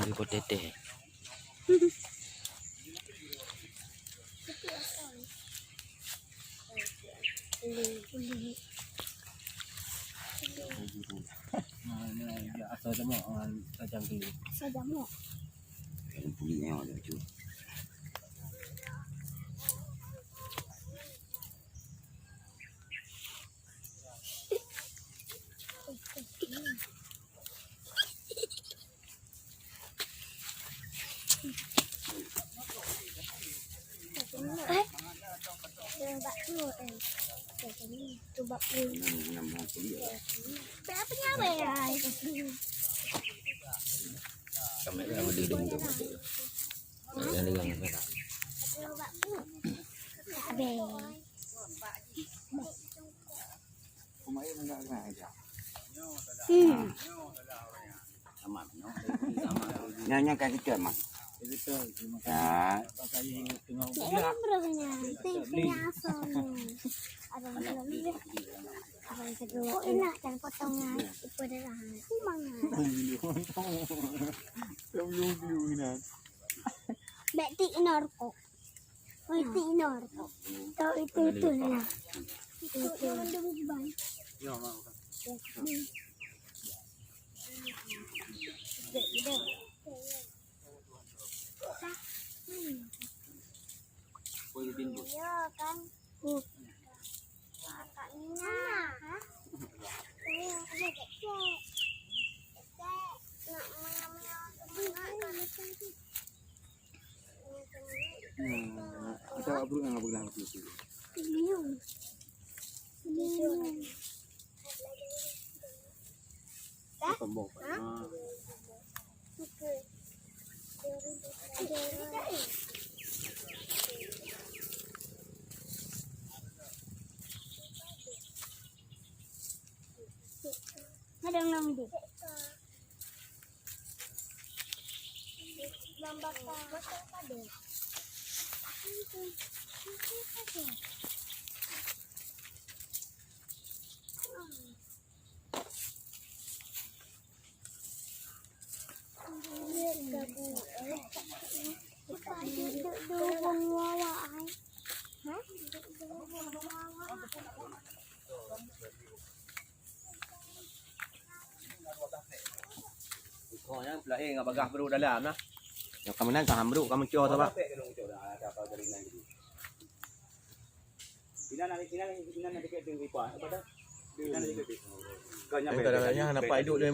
lagi teteh. Asal jamu, tajam dulu. Asal jamu. Yang punya ada tu. Coba apa ya? Kami dah berdiri tu. Yang dengan mereka. Nyanyi kan kita mas. Ya. Abang kedua enak dan potongan itu adalah kumangan. Beti inorko. Beti inorko. Tahu itu lah. Itu bang. Ya mau. Iya kan. Kakaknya. Kita abru yang abru lah tu. Biung. Pembok. Ada yang di. Lambat ada. Kau yang pelai ngah bagah beru dalam nah. Ya kamu nak kaham bro, kamu cua tu apa? Ina nanti kita tunggu apa dah? Ina nanti kita. Kadang-kadang nampak hidup dia